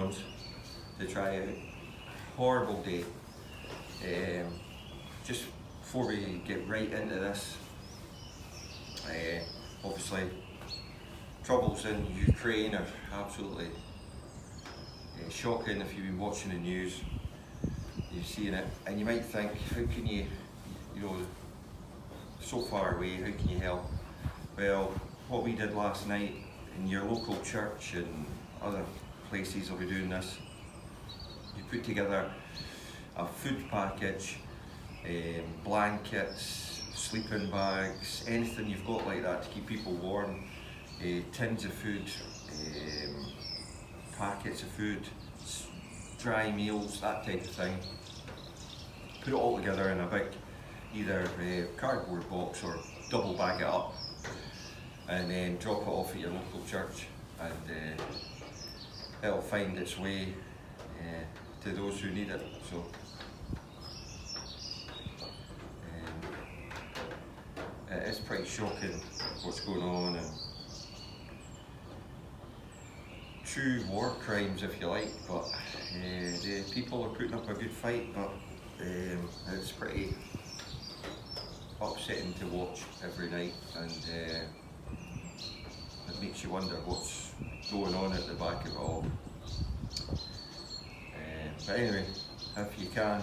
ones to try out. Horrible day. Just before we get right into this, obviously troubles in Ukraine are absolutely shocking. If you've been watching the news, you're seeing it, and you might think, how can you so far away, how can you help? Well, what we did last night in your local church and other places will be doing this. You put together a food package, blankets, sleeping bags, anything you've got like that to keep people warm, tins of food, packets of food, dry meals, that type of thing. Put it all together in a big either cardboard box or double bag it up, and then drop it off at your local church, and it'll find its way to those who need it. So it's pretty shocking what's going on, and true war crimes, if you like, but the people are putting up a good fight, but it's pretty upsetting to watch every night, and it makes you wonder what's going on at the back of it all. But anyway, if you can,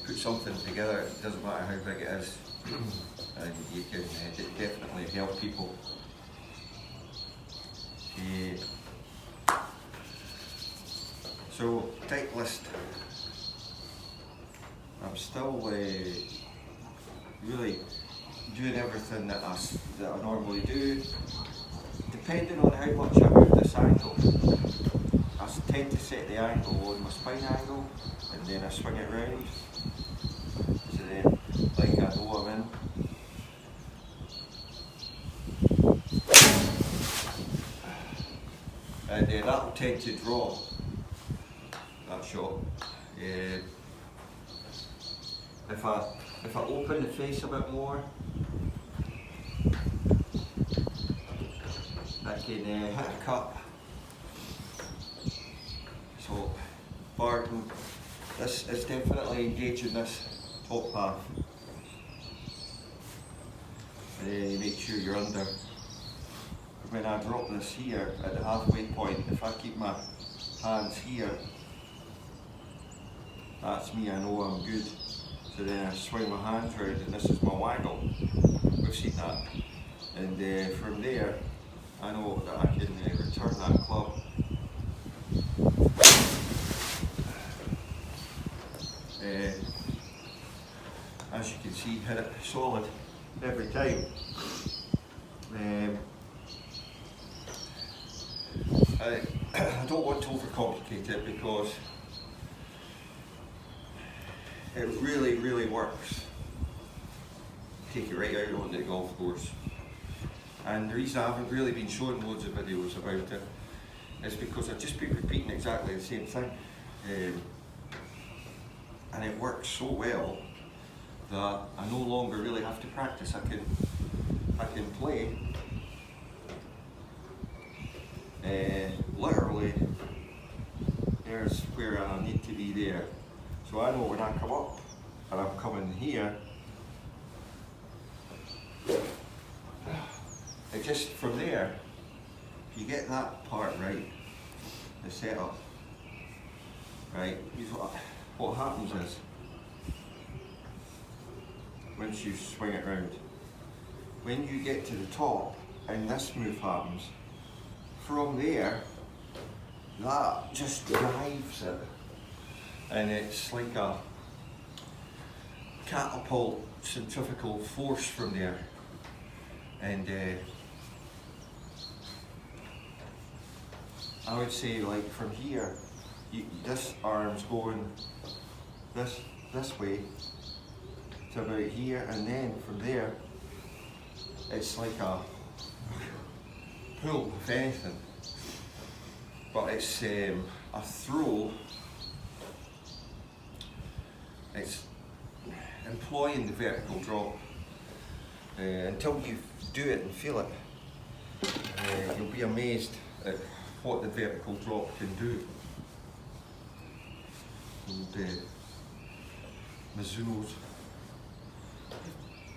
put something together. It doesn't matter how big it is, and you can definitely help people. So, tight list. I'm still really doing everything that I normally do, depending on how much I move this angle. I tend to set the angle on my spine angle, and then I swing it round, so then like I know I'm in. And that'll tend to draw that shot. If I open the face a bit more, I can hit a cut. So, Vardon, this is definitely engaging this top half. And then you make sure you're under. When I drop this here at the halfway point, if I keep my hands here, that's me, I know I'm good. So then I swing my hands round, and this is my waggle. We've seen that. And from there, I know that I can return that club. As you can see, hit it solid every time. I don't want to overcomplicate it, because it really, really works. Take it right out onto the golf course. And the reason I haven't really been showing loads of videos about it is because I've just been repeating exactly the same thing. And it works so well that I no longer really have to practice. I can play literally, there's where I need to be there. So I know when I come up and I'm coming here, it just from there, if you get that part right, the setup, right, what happens is, once you swing it round, when you get to the top and this move happens, from there, that just drives it, and it's like a catapult centrifugal force from there. And I would say, like, from here, this arm's going this way to about here, and then from there it's like a pull, if anything, but it's a throw. It's employing the vertical drop until you do it and feel it. You'll be amazed at what the vertical drop can do. Old Mizunos.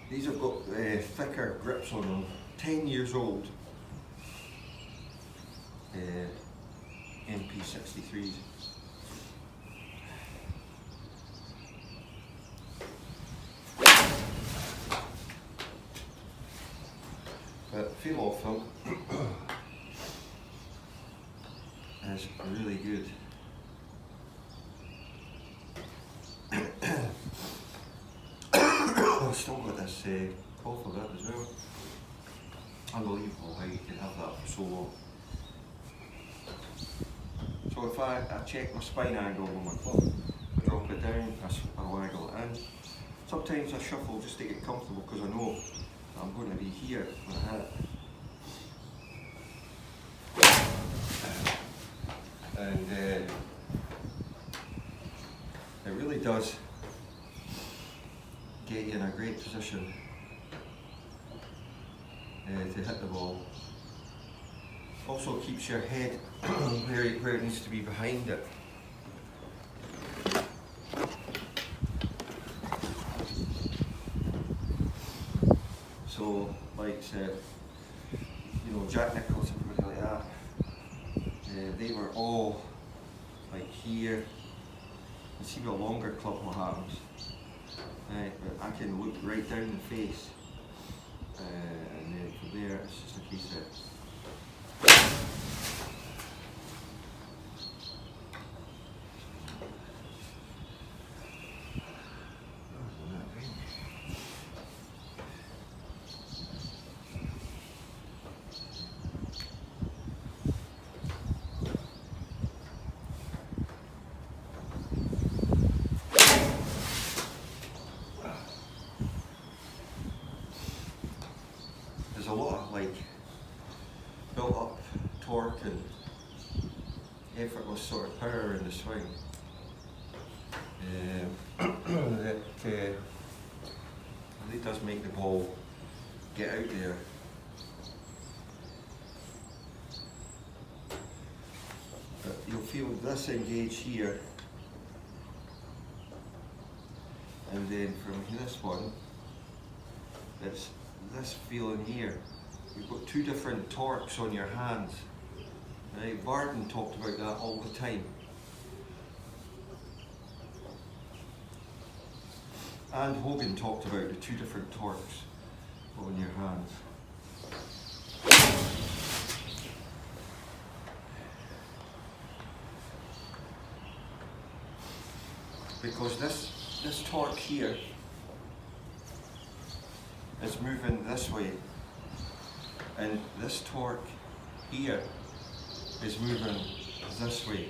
These have got thicker grips on them, 10 years old. MP63s. But feel off them is really good. I've still got this cough of it as well. Unbelievable how you can have that for so long. So if I check my spine angle on my club, I drop it down, I waggle it in. Sometimes I shuffle just to get comfortable because I know that I'm going to be here when I hit it. And it really does get you in a great position to hit the ball. Also keeps your head where it needs to be behind it. So, like I said, you know, Jack Nicklaus and everybody like that, they were all like here. You see with a longer club what happens. Right, but I can look right down the face, and then from there it's just a case of there's a lot of like built up torque and effortless sort of power in the swing that really does make the ball get out there. But you'll feel this engage here, and then from this one it's this feeling here. You've got two different torques on your hands. Right? Vardon talked about that all the time. And Hogan talked about the two different torques on your hands. Because this torque here is moving this way, and this torque here is moving this way.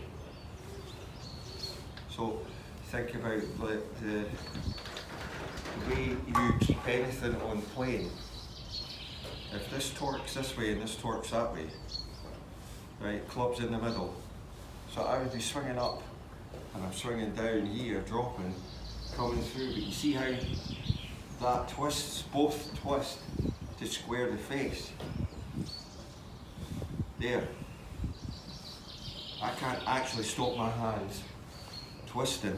So think about the way you keep anything on plane. If this torque's this way and this torque's that way, right, club's in the middle. So I would be swinging up and I'm swinging down here, dropping, coming through, but you see how that twists, both twist to square the face. There. I can't actually stop my hands twisting.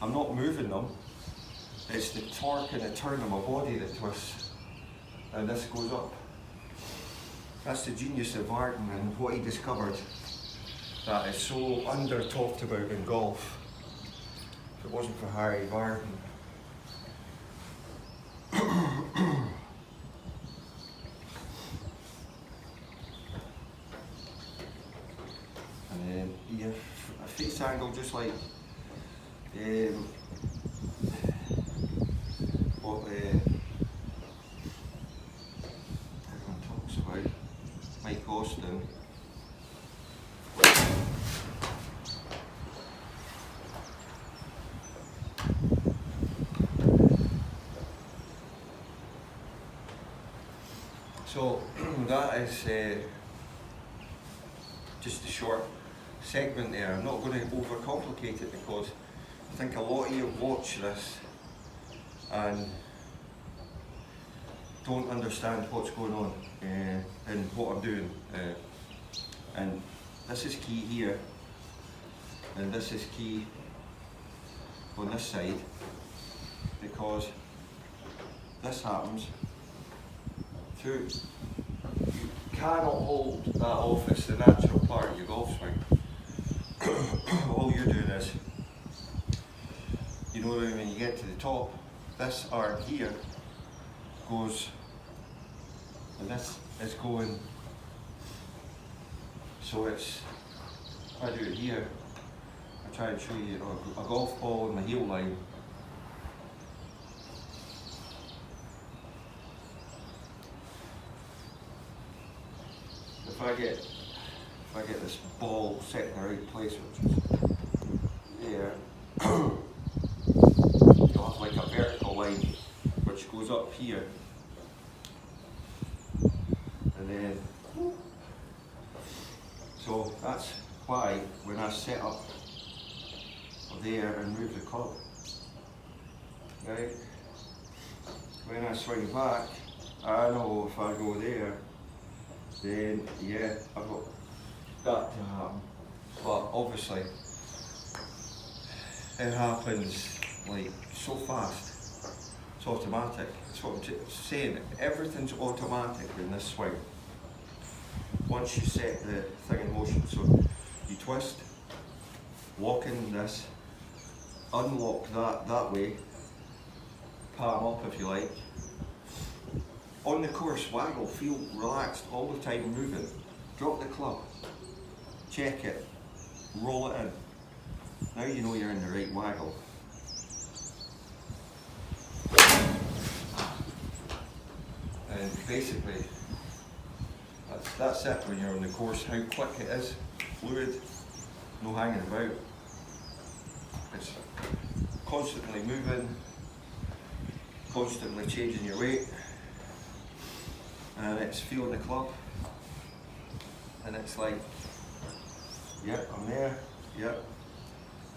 I'm not moving them. It's the torque and the turn of my body that twists. And this goes up. That's the genius of Vardon and what he discovered that is so under talked about in golf. If it wasn't for Harry Vardon. And then you a face angle just like what everyone talks about, Mike Austin. So that is just a short segment there. I'm not going to overcomplicate it because I think a lot of you watch this and don't understand what's going on and what I'm doing. And this is key here, and this is key on this side, because this happens through, you cannot hold that off, it's the natural part of your golf swing. All you're doing is, you know, when you get to the top, this arm here goes, and this is going, so it's, if I do it here, I try and show you a golf ball in the heel line. If I get this ball set in the right place, which is there, you'll have like a vertical line which goes up here, and then, so that's why when I set up there and move the club, right, when I swing back, I know if I go there, then yeah, I've got that to happen. But obviously, it happens like so fast, it's automatic. That's what I'm saying, everything's automatic in this swing. Once you set the thing in motion, so you twist, lock in this, unlock that way, palm up if you like. On the course, waggle, feel relaxed all the time, moving. Drop the club, check it, roll it in. Now you know you're in the right waggle. And basically, that's it when you're on the course, how quick it is, fluid, no hanging about. It's constantly moving, constantly changing your weight, and it's feeling the club, and it's like, yep, I'm there, yep,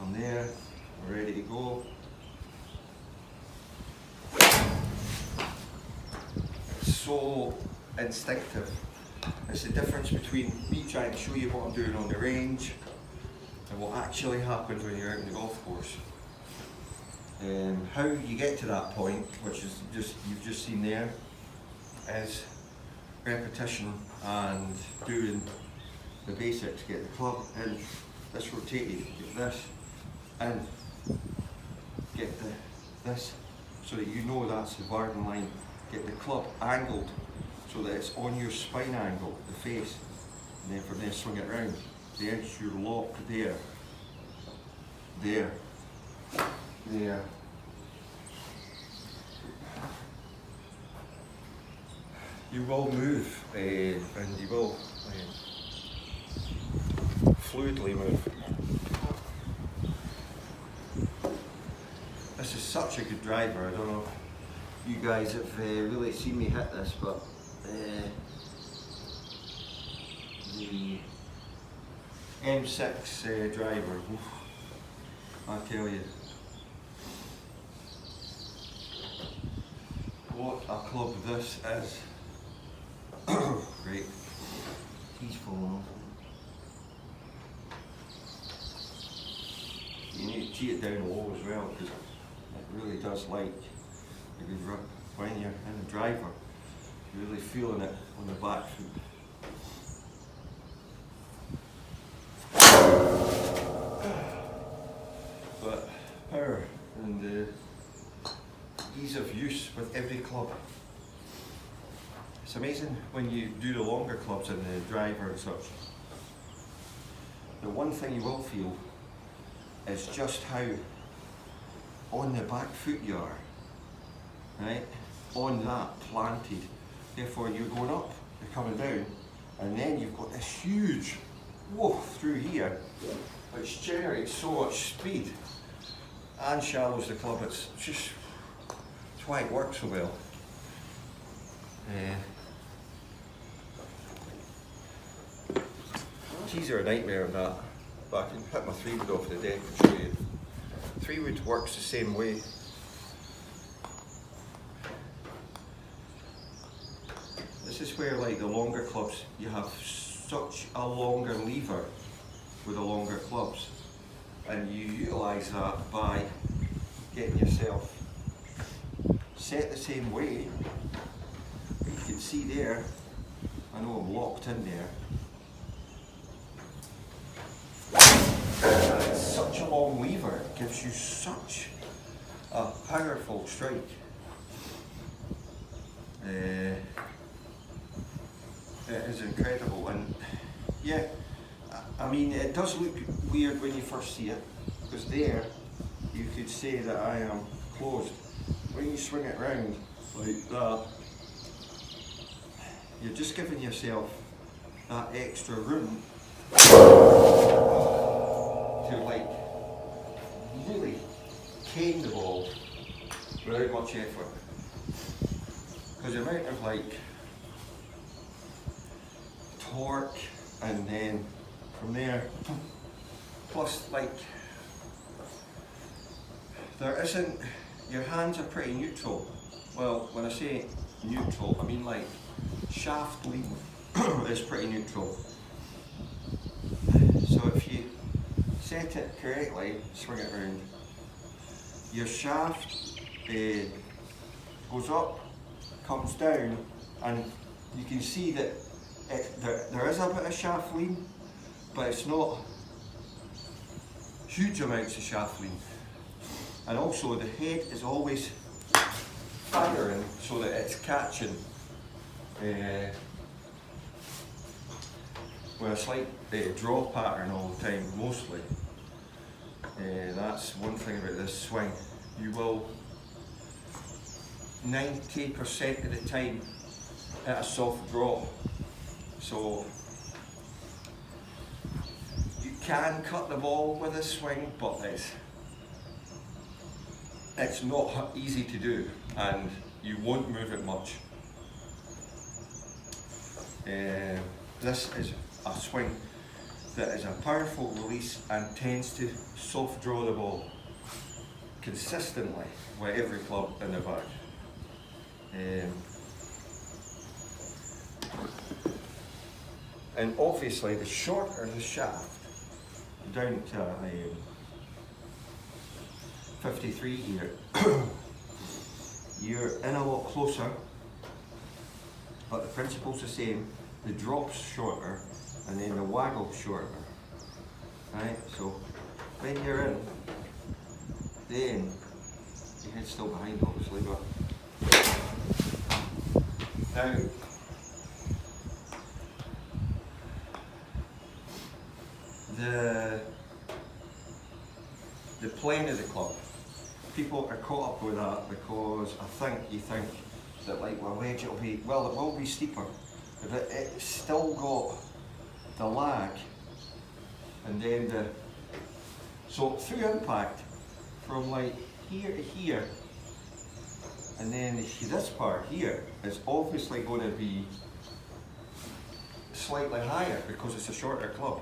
I'm there, I'm ready to go. It's so instinctive. It's the difference between me trying to show you what I'm doing on the range and what actually happens when you're out in the golf course. How you get to that point, which is you've just seen there, is repetition and doing the basics. Get the club in, this rotated, get this in, get this, so that you know that's the Vardon line. Get the club angled so that it's on your spine angle, the face, and then from there swing it round. The edge, you're locked there, there, there. You will move, and you will fluidly move. This is such a good driver. I don't know if you guys have really seen me hit this, but the M6 driver, oof, I tell you, what a club this is. Great. He's falling off. You need to tee it down low as well, because it really does like a good rip. When you're in the driver, you're really feeling it on the back foot. But power and ease of use with every club. It's amazing when you do the longer clubs in the driver and such. The one thing you will feel is just how on the back foot you are, right? On that, planted. Therefore you're going up, you're coming down, and then you've got this huge woof through here, which generates so much speed and shallows the club. It's just, it's why it works so well. Tees are a nightmare of that, but I can hit my 3-wood off the deck and show you. 3-wood works the same way. This is where, like the longer clubs, you have such a longer lever with the longer clubs, and you utilise that by getting yourself set the same way. You can see there, I know I'm locked in there. And it's such a long lever, it gives you such a powerful strike. It is incredible, and yeah, I mean, it does look weird when you first see it, because there you could say that I am closed. When you swing it round like that, you're just giving yourself that extra room to like really cane the ball without much effort. Because the amount of like torque, and then from there, plus like there isn't, your hands are pretty neutral. Well, when I say neutral, I mean like shaft lean is pretty neutral. So if you set it correctly, swing it around, your shaft goes up, comes down, and you can see that there is a bit of shaft lean, but it's not huge amounts of shaft lean. And also the head is always firing so that it's catching with a slight draw pattern all the time, mostly. That's one thing about this swing. You will 90% of the time hit a soft draw. So you can cut the ball with a swing, but it's not easy to do, and you won't move it much. This is a swing that is a powerful release and tends to soft draw the ball consistently with every club in the bag. And obviously the shorter the shaft, down to 53 here, you're in a lot closer, but the principle's the same. The drop's shorter and then the waggle's shorter. Right, so when you're in, then your head's still behind obviously, but now the plane of the club. People are caught up with that because you think that like, well, wedge it'll be, well, it will be steeper, but it's still got the lag, and then so through impact from like here to here, and then this part here is obviously going to be slightly higher because it's a shorter club.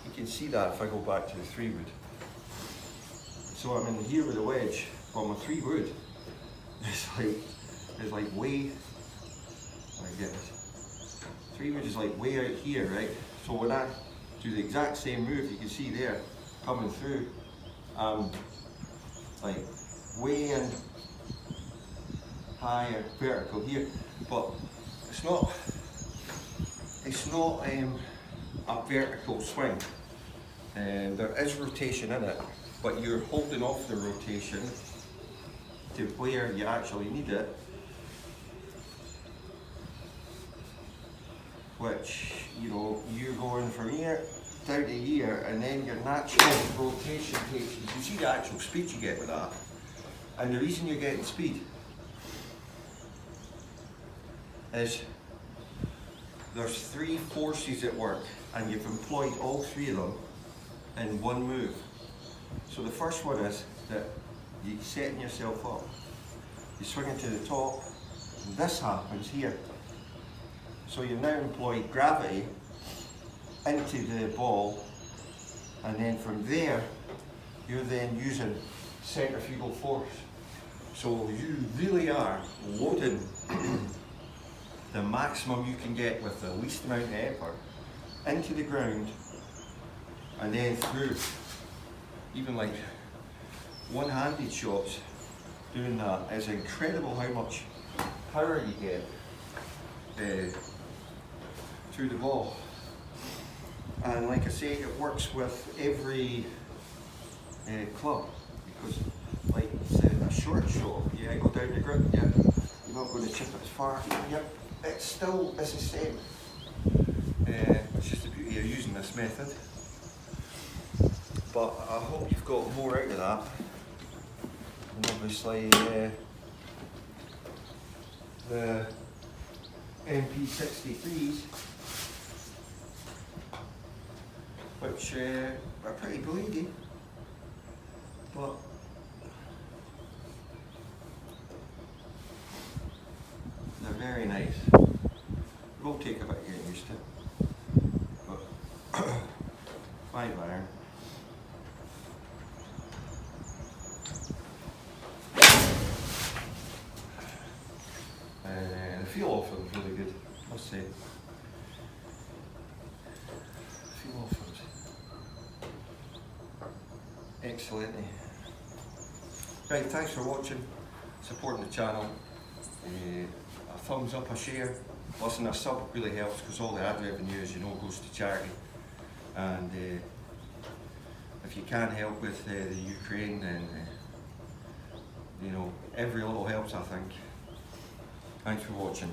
You can see that if I go back to the 3-wood. So I'm in here with a wedge, but my 3-wood is like way, I get it. 3-wood is like way out here, right? So when I do the exact same move, you can see there, coming through, like way in higher vertical here, but it's not a vertical swing. There is rotation in it, but you're holding off the rotation to where you actually need it, which, you know, you're going from here down to here, and then your natural rotation takes you. You see the actual speed you get with that, and the reason you're getting speed is there's 3 forces at work, and you've employed all 3 of them in one move. So the first one is that you're setting yourself up. You swing it to the top, and this happens here. So you've now employed gravity into the ball, and then from there, you're then using centrifugal force. So you really are loading the maximum you can get with the least amount of effort into the ground and then through. Even like one-handed shots doing that is incredible how much power you get through the ball. And like I say, it works with every club, because like a short shot, yeah, go down the grip, yeah, you're not going to chip it as far, yep, it still is the same. It's just the beauty of using this method. But I hope you've got more out of that. And obviously the MP63s, which are pretty bleedy, but they're very nice. It will take a bit getting used to, but 5-iron. The feel off them is really good, I must say. Feel off them. Excellent. Right, thanks for watching, supporting the channel. A thumbs up, a share, listen, a sub really helps, because all the ad revenue, as you know, goes to charity. And if you can help with the Ukraine, then you know, every little helps, I think. Thanks for watching.